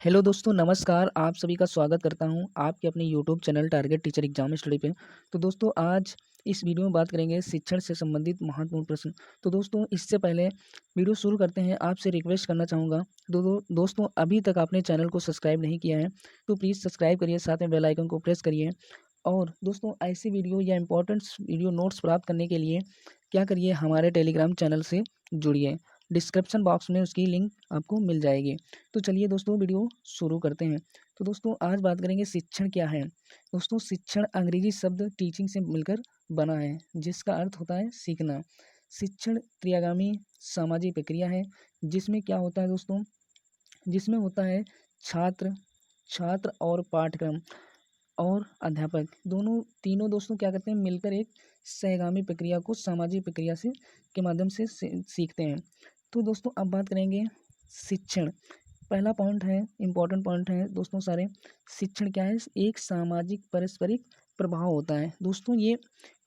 Hello दोस्तों, नमस्कार। आप सभी का स्वागत करता हूं आपके अपने YouTube channel target teacher exam study पे। तो दोस्तों, आज इस वीडियो में बात करेंगे शिक्षण से संबंधित महत्वपूर्ण प्रश्न। तो दोस्तों, इससे पहले वीडियो शुरू करते हैं, आपसे रिक्वेस्ट करना चाहूँगा, दोस्तों अभी तक आपने चैनल को सब्सक्राइब नहीं किया है तो प्लीज़ सब्सक्राइब करिए, साथ में बेल आइकन को प्रेस करिए। और दोस्तों, ऐसी वीडियो या इंपॉर्टेंट्स वीडियो नोट्स प्राप्त करने के लिए क्या करिए, हमारे टेलीग्राम चैनल से जुड़िए। डिस्क्रिप्शन बॉक्स में उसकी लिंक आपको मिल जाएगी। तो चलिए दोस्तों, वीडियो शुरू करते हैं। तो दोस्तों, आज बात करेंगे शिक्षण क्या है। दोस्तों, शिक्षण अंग्रेजी शब्द टीचिंग से मिलकर बना है, जिसका अर्थ होता है सीखना। शिक्षण क्रियागामी सामाजिक प्रक्रिया है, जिसमें क्या होता है दोस्तों, जिसमें होता है छात्र छात्र और पाठ्यक्रम और अध्यापक दोनों तीनों दोस्तों क्या करते हैं, मिलकर एक सहगामी प्रक्रिया को सामाजिक प्रक्रिया से के माध्यम से सीखते हैं। तो दोस्तों, अब बात करेंगे शिक्षण। पहला पॉइंट है, इम्पोर्टेंट पॉइंट है दोस्तों सारे। शिक्षण क्या है? एक सामाजिक पारस्परिक प्रभाव होता है। दोस्तों, ये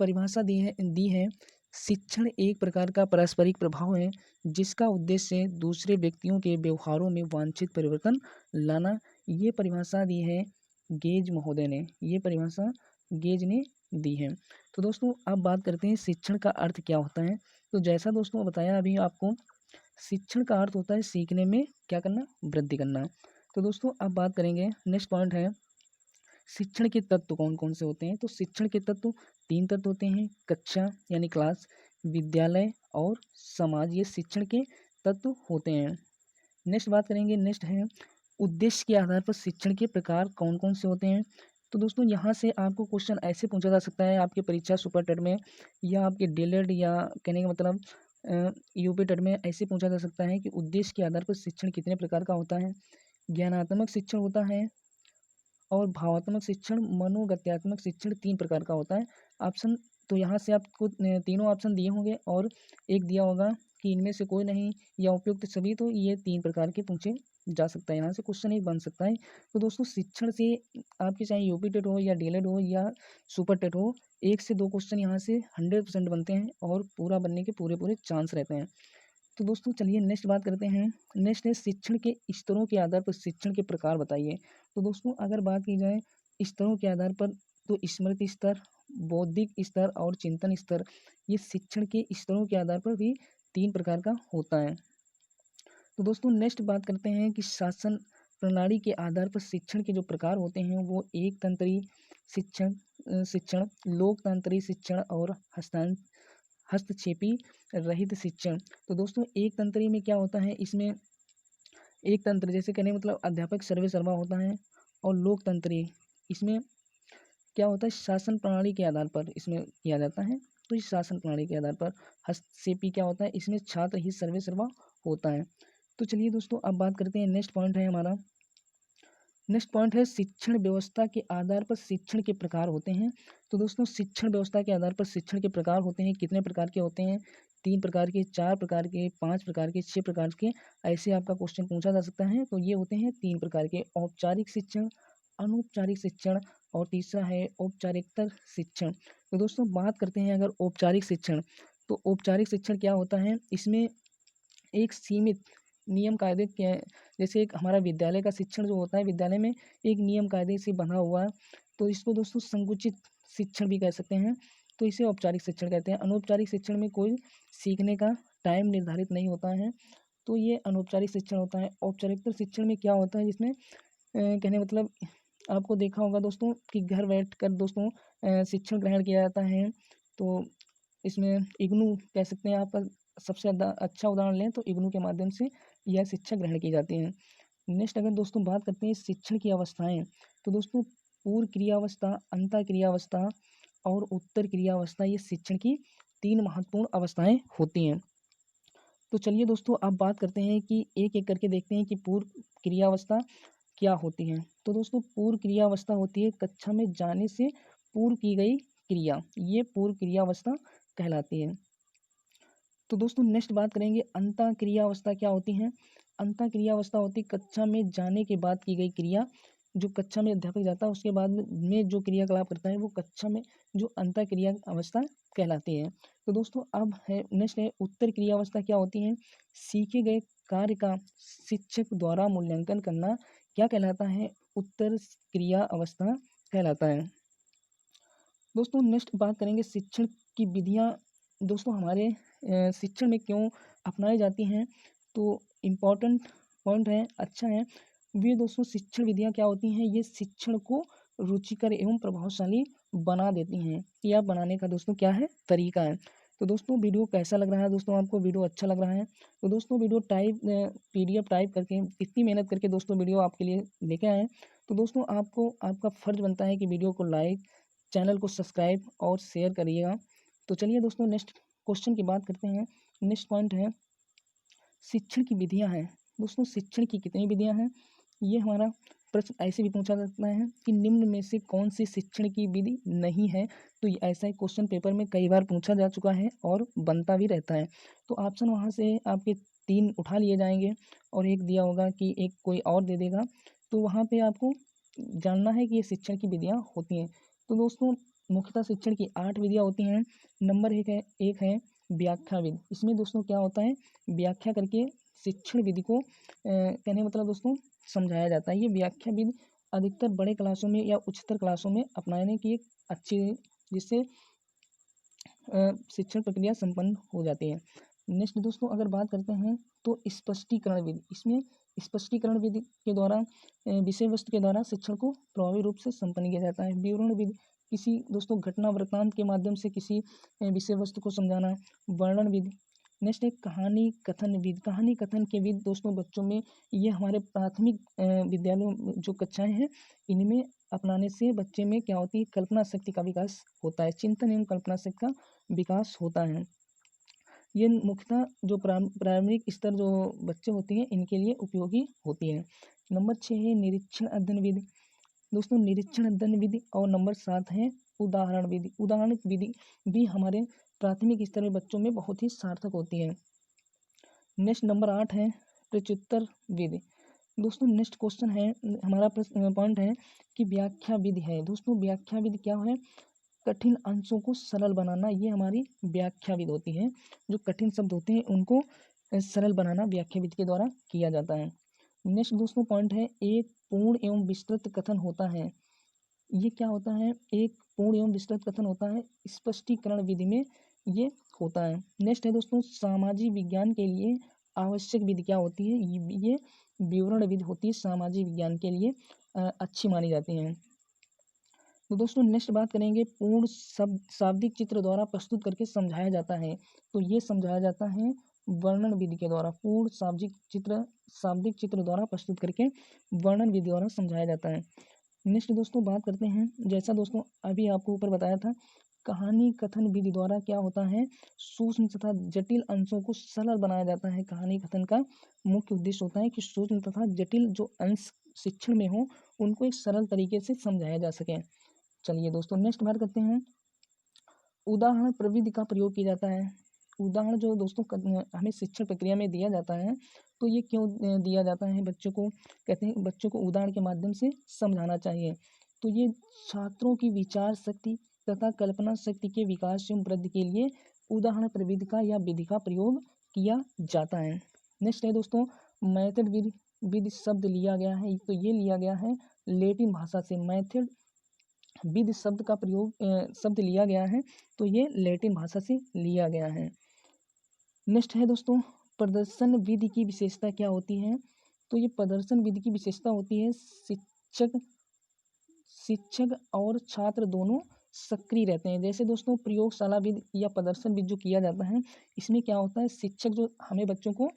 परिभाषा दी है। शिक्षण एक प्रकार का पारस्परिक प्रभाव है, जिसका उद्देश्य दूसरे व्यक्तियों के व्यवहारों में वांछित परिवर्तन लाना। ये परिभाषा दी है गेज महोदय ने। ये परिभाषा गेज ने दी है। तो दोस्तों, अब बात करते हैं शिक्षण का अर्थ क्या होता है। तो जैसा दोस्तों बताया अभी आपको, शिक्षण का अर्थ होता है सीखने में क्या करना, वृद्धि करना। तो दोस्तों, अब बात करेंगे, नेक्स्ट पॉइंट है शिक्षण के तत्व कौन कौन से होते हैं। तो शिक्षण के तत्व तीन तत्व होते हैं: कक्षा यानी क्लास, विद्यालय और समाज। ये शिक्षण के तत्व होते हैं। नेक्स्ट बात करेंगे, नेक्स्ट है उद्देश्य के आधार पर शिक्षण के प्रकार कौन कौन से होते हैं। तो दोस्तों, यहाँ से आपको क्वेश्चन ऐसे पूछा जा सकता है आपके परीक्षा सुपर टेट में, या आपके डीएलएड, या कहने का मतलब यूपी टेट में ऐसे पूछा जा सकता है कि उद्देश्य के आधार पर शिक्षण कितने प्रकार का होता है। ज्ञानात्मक शिक्षण होता है, और भावात्मक शिक्षण, मनोगत्यात्मक शिक्षण, तीन प्रकार का होता है। ऑप्शन तो यहाँ से आपको तीनों ऑप्शन दिए होंगे, और एक दिया होगा कि इनमें से कोई नहीं या उपयुक्त सभी। तो ये तीन प्रकार के पूछे जा सकता है, यहाँ से क्वेश्चन एक बन सकता है। तो दोस्तों, शिक्षण से आपके चाहे यूपी टेट हो या डीएलएड हो या सुपर टेट हो, एक से दो क्वेश्चन यहाँ से 100% बनते हैं, और पूरा बनने के पूरे पूरे चांस रहते हैं। तो दोस्तों, चलिए नेक्स्ट बात करते हैं। नेक्स्ट है शिक्षण के स्तरों के आधार पर शिक्षण के प्रकार बताइए। तो दोस्तों, अगर बात की जाए स्तरों के आधार पर, तो स्मृति स्तर, बौद्धिक स्तर और चिंतन स्तर, ये शिक्षण के स्तरों के आधार पर भी तीन प्रकार का होता है। तो दोस्तों, नेक्स्ट बात करते हैं कि शासन प्रणाली के आधार पर शिक्षण के जो प्रकार होते हैं, वो एक तंत्री शिक्षण, लोकतांत्रिक शिक्षण और हस्तक्षेपी रहित शिक्षण। तो दोस्तों, एक तंत्री में क्या होता है, इसमें एक तंत्र जैसे कहने का मतलब अध्यापक सर्वे सर्वा होता है, और लोकतंत्री इसमें क्या होता है, शासन प्रणाली के आधार पर इसमें किया जाता है। तो इस शासन प्रणाली के आधार पर हस्तक्षेपी क्या होता है, इसमें छात्र ही सर्वे सर्वा होता है। तो चलिए दोस्तों, अब बात करते हैं, नेक्स्ट पॉइंट है हमारा, नेक्स्ट पॉइंट है शिक्षण व्यवस्था के आधार पर शिक्षण के प्रकार होते हैं। तो दोस्तों, शिक्षण व्यवस्था के आधार पर शिक्षण के प्रकार होते हैं। कितने प्रकार के होते हैं? तीन प्रकार के, चार प्रकार के, पांच प्रकार के, छह प्रकार के, ऐसे आपका क्वेश्चन पूछा जा सकता है। तो ये होते हैं तीन प्रकार के: औपचारिक शिक्षण, अनौपचारिक शिक्षण, और तीसरा है औपचारिकतर शिक्षण। तो दोस्तों, बात करते हैं अगर औपचारिक शिक्षण, तो औपचारिक शिक्षण क्या होता है, इसमें एक सीमित नियम कायदे के, जैसे एक हमारा विद्यालय का शिक्षण जो होता है, विद्यालय में एक नियम कायदे से बंधा हुआ है, तो इसको दोस्तों संकुचित शिक्षण भी कह सकते हैं। तो इसे औपचारिक शिक्षण कहते हैं। अनौपचारिक शिक्षण में कोई सीखने का टाइम निर्धारित नहीं होता है, तो ये अनौपचारिक शिक्षण होता है। औपचारिकतर शिक्षण में क्या होता है, जिसमें कहने मतलब आपको देखा होगा दोस्तों कि घर बैठ कर दोस्तों शिक्षण ग्रहण किया जाता है। तो इसमें इग्नू कह सकते हैं, आप सबसे ज़्यादा अच्छा उदाहरण लें तो इग्नू के माध्यम से यह शिक्षा ग्रहण की जाती है। नेक्स्ट अगर दोस्तों बात करते हैं शिक्षण की अवस्थाएं, तो दोस्तों पूर्व क्रियावस्था, अंतः क्रियावस्था और उत्तर क्रियावस्था, ये शिक्षण की तीन महत्वपूर्ण अवस्थाएं होती हैं। तो चलिए दोस्तों, अब बात करते हैं कि एक एक करके देखते हैं कि पूर्व क्रियावस्था क्या होती है। तो दोस्तों, पूर्व क्रियावस्था होती है कक्षा में जाने से पूर्व की गई क्रिया, ये पूर्व क्रियावस्था कहलाती है। तो दोस्तों, नेक्स्ट बात करेंगे अंतः क्रियावस्था क्या होती है। अंतः क्रियावस्था होती है कक्षा में जाने के बाद की गई क्रिया। जो कक्षा में अध्यापक जाता है उसके बाद में जो क्रियाकलाप करता है, वो कक्षा में जो अंतः क्रिया अवस्था कहलाती है। तो दोस्तों, अब है नेक्स्ट है उत्तर क्रियावस्था क्या होती है। सीखे गए कार्य का शिक्षक द्वारा मूल्यांकन करना, क्या कहलाता है? उत्तर क्रिया अवस्था कहलाता है। दोस्तों नेक्स्ट बात करेंगे शिक्षण की विधियाँ दोस्तों हमारे शिक्षण में क्यों अपनाई जाती हैं। तो इम्पोर्टेंट पॉइंट है, अच्छा है। वे दोस्तों शिक्षण विधियाँ क्या होती हैं, ये शिक्षण को रुचिकर एवं प्रभावशाली बना देती हैं, या बनाने का दोस्तों क्या है, तरीका है। तो दोस्तों वीडियो कैसा लग रहा है? दोस्तों आपको वीडियो अच्छा लग रहा है तो दोस्तों वीडियो PDF टाइप करके इतनी मेहनत करके दोस्तों वीडियो आपके लिए लेके आए हैं। तो दोस्तों आपको आपका फ़र्ज़ बनता है कि वीडियो को लाइक, चैनल को सब्सक्राइब और शेयर करिएगा। तो चलिए दोस्तों नेक्स्ट क्वेश्चन की बात करते हैं। नेक्स्ट पॉइंट है शिक्षण की विधियाँ हैं। दोस्तों शिक्षण की कितनी विधियाँ हैं? ये हमारा प्रश्न ऐसे भी पूछा जाता है कि निम्न में से कौन सी शिक्षण की विधि नहीं है। तो ये ऐसा एक क्वेश्चन पेपर में कई बार पूछा जा चुका है और बनता भी रहता है। तो ऑप्शन वहाँ से आपके 3 उठा लिए जाएंगे और एक दिया होगा कि एक कोई और दे देगा। तो वहाँ पे आपको जानना है कि ये शिक्षण की विधियाँ होती हैं। तो दोस्तों मुख्यतः शिक्षण की 8 विधियाँ होती हैं। नंबर एक है व्याख्या विधि। इसमें दोस्तों क्या होता है, व्याख्या करके शिक्षण विधि को कहने का मतलब दोस्तों समझाया जाता है। ये व्याख्या विधि अधिकतर बड़े क्लासों में या उच्चतर क्लासों में अपनाने की एक अच्छी, जिससे शिक्षण प्रक्रिया संपन्न हो जाती है। नेक्स्ट दोस्तों अगर बात करते हैं तो स्पष्टीकरण विधि। इसमें स्पष्टीकरण विधि के द्वारा विषय वस्तु के द्वारा शिक्षण को प्रभावी रूप से संपन्न किया जाता है। विवरण विधि किसी दोस्तों घटना वृत्तांत के माध्यम से किसी विषय वस्तु को समझाना। वर्णन विधि। नेक्स्ट है कहानी कथन विधि। कहानी कथन के विधि दोस्तों बच्चों में, ये हमारे प्राथमिक विद्यालयों में जो कक्षाएं हैं इनमें अपनाने से बच्चे में क्या होती है, कल्पना शक्ति का विकास होता है। चिंतन एवं कल्पना शक्ति का विकास होता है। ये मुख्यतः जो प्रारंभिक स्तर जो बच्चे होते हैं इनके लिए उपयोगी होती है। नंबर 6 है निरीक्षण अध्ययन विधि। दोस्तों निरीक्षण अध्ययन विधि। और नंबर 7 है उदाहरण विधि। उदाहरण विधि भी हमारे प्राथमिक स्तर में बच्चों में बहुत ही सार्थक होती है। नेक्स्ट नंबर 8 है प्रत्युत्तर विधि। दोस्तों नेक्स्ट क्वेश्चन है, हमारा प्रश्न पॉइंट है कि व्याख्या विधि है। दोस्तों व्याख्या विधि क्या है, कठिन अंशों को सरल बनाना, ये हमारी व्याख्या विधि होती है। जो कठिन शब्द होते हैं उनको सरल बनाना व्याख्या विधि के द्वारा किया जाता है। नेक्स्ट दोस्तों पॉइंट है एक पूर्ण एवं विस्तृत कथन होता है। ये क्या होता है, एक पूर्ण एवं विस्तृत कथन होता है स्पष्टीकरण विधि में ये होता है। नेक्स्ट है दोस्तों सामाजिक विज्ञान के लिए आवश्यक विधि क्या होती है, ये विवरण विधि होती है, सामाजिक विज्ञान के लिए अच्छी मानी जाती हैं। तो दोस्तों नेक्स्ट बात करेंगे पूर्ण शब्द शाब्दिक चित्र द्वारा प्रस्तुत करके समझाया जाता है। तो ये समझाया जाता है वर्णन विधि के द्वारा। पूर्ण शाब्दिक चित्र द्वारा प्रस्तुत करके वर्णन विधि द्वारा समझाया जाता है। नेक्स्ट दोस्तों बात करते हैं, जैसा दोस्तों अभी आपको ऊपर बताया था, कहानी कथन विधि द्वारा क्या होता है, सूक्ष्म तथा जटिल अंशों को सरल बनाया जाता है। कहानी कथन का मुख्य उद्देश्य होता है कि सूक्ष्म तथा जटिल जो अंश शिक्षण में हो उनको एक सरल तरीके से समझाया जा सके। चलिए दोस्तों नेक्स्ट बात करते हैं, उदाहरण प्रविधि का प्रयोग किया जाता है। उदाहरण जो दोस्तों हमें शिक्षण प्रक्रिया में दिया जाता है, तो ये क्यों दिया जाता है, बच्चों को कहते हैं बच्चों को उदाहरण के माध्यम से समझाना चाहिए। तो ये छात्रों की विचार शक्ति तथा कल्पना शक्ति के विकास एवं वृद्धि के लिए उदाहरण प्रविधि का या विधि का प्रयोग किया जाता है। नेक्स्ट है दोस्तों मैथड विधि। विधि शब्द लिया गया है, तो ये लिया गया है लैटिन भाषा से। मैथड विधि शब्द का प्रयोग शब्द लिया गया है, तो ये लैटिन भाषा से लिया गया है। नेक्स्ट है दोस्तों प्रदर्शन विधि की विशेषता क्या होती है। तो ये प्रदर्शन विधि की विशेषता होती है शिक्षक और छात्र दोनों सक्रिय रहते हैं। जैसे दोस्तों प्रयोगशाला विधि या प्रदर्शन विधि जो किया जाता है, इसमें क्या होता है, शिक्षक जो हमें बच्चों को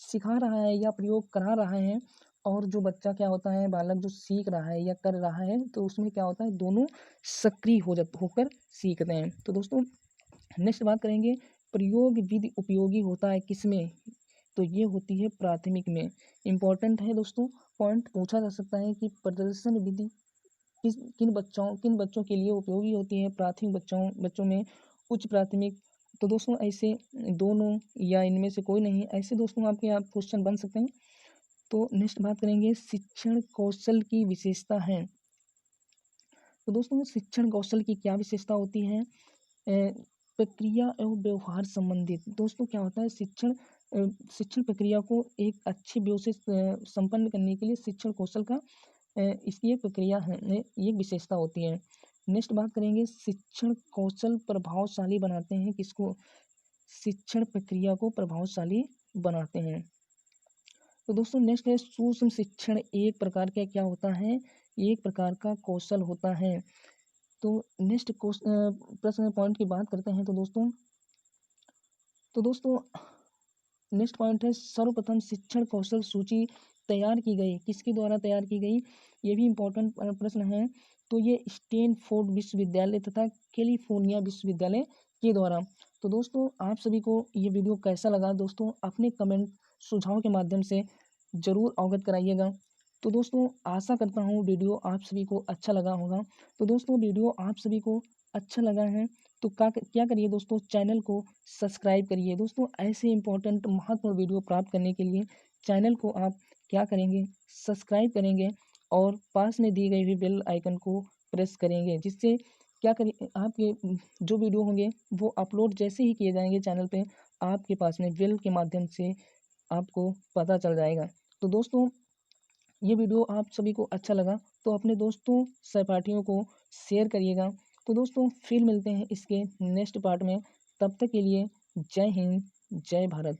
सिखा रहा है या प्रयोग करा रहा है, और जो बच्चा क्या होता है, बालक जो सीख रहा है या कर रहा है, तो उसमें क्या होता है, दोनों सक्रिय होकर सीखते हैं। तो दोस्तों नेक्स्ट बात करेंगे प्रयोग विधि उपयोगी होता है किसमें, तो ये होती है प्राथमिक में। इम्पोर्टेंट है दोस्तों, पॉइंट पूछा जा सकता है कि प्रदर्शन विधि किन बच्चों के लिए उपयोगी होती है, प्राथमिक बच्चों में, उच्च प्राथमिक। तो दोस्तों ऐसे दोनों या इनमें से कोई नहीं, ऐसे दोस्तों आपके यहाँ क्वेश्चन बन सकते हैं। तो नेक्स्ट बात करेंगे शिक्षण कौशल की विशेषता है। तो दोस्तों शिक्षण कौशल की क्या विशेषता होती है, प्रक्रिया एवं व्यवहार संबंधित। दोस्तों क्या होता है, शिक्षण शिक्षण प्रक्रिया को एक अच्छी व्यव से संपन्न करने के लिए शिक्षण कौशल का इसकी एक प्रक्रिया है, ये एक विशेषता होती है। नेक्स्ट बात करेंगे, शिक्षण कौशल प्रभावशाली बनाते हैं किसको? शिक्षण प्रक्रिया को प्रभावशाली बनाते हैं। तो दोस्तों नेक्स्ट है, सूक्ष्म शिक्षण एक प्रकार का क्या होता है? एक प्रकार का कौशल होता है। तो नेक्स्ट प्रश्न पॉइंट की बात करते हैं। तो दोस्तों नेक्स्ट पॉइंट है, सर्वप्रथम शिक्षण कौशल सूची तैयार की गई, किसके द्वारा तैयार की गई? ये भी इम्पोर्टेंट प्रश्न है। तो ये स्टैनफोर्ड विश्वविद्यालय तथा कैलिफोर्निया विश्वविद्यालय के द्वारा। तो दोस्तों आप सभी को ये वीडियो कैसा लगा दोस्तों, अपने कमेंट सुझाव के माध्यम से ज़रूर अवगत कराइएगा। तो दोस्तों आशा करता हूँ वीडियो आप सभी को अच्छा लगा होगा। तो दोस्तों वीडियो आप सभी को अच्छा लगा है तो क्या करिए दोस्तों, चैनल को सब्सक्राइब करिए। दोस्तों ऐसे इंपॉर्टेंट महत्वपूर्ण वीडियो प्राप्त करने के लिए चैनल को आप क्या करेंगे, सब्सक्राइब करेंगे और पास में दी गई हुई बेल आइकन को प्रेस करेंगे, जिससे क्या करिए आपके जो वीडियो होंगे वो अपलोड जैसे ही किए जाएंगे चैनल पे, आपके पास में बेल के माध्यम से आपको पता चल जाएगा। तो दोस्तों ये वीडियो आप सभी को अच्छा लगा तो अपने दोस्तों सहपाठियों को शेयर करिएगा। तो दोस्तों फिर मिलते हैं इसके नेक्स्ट पार्ट में, तब तक के लिए जय हिंद, जय भारत।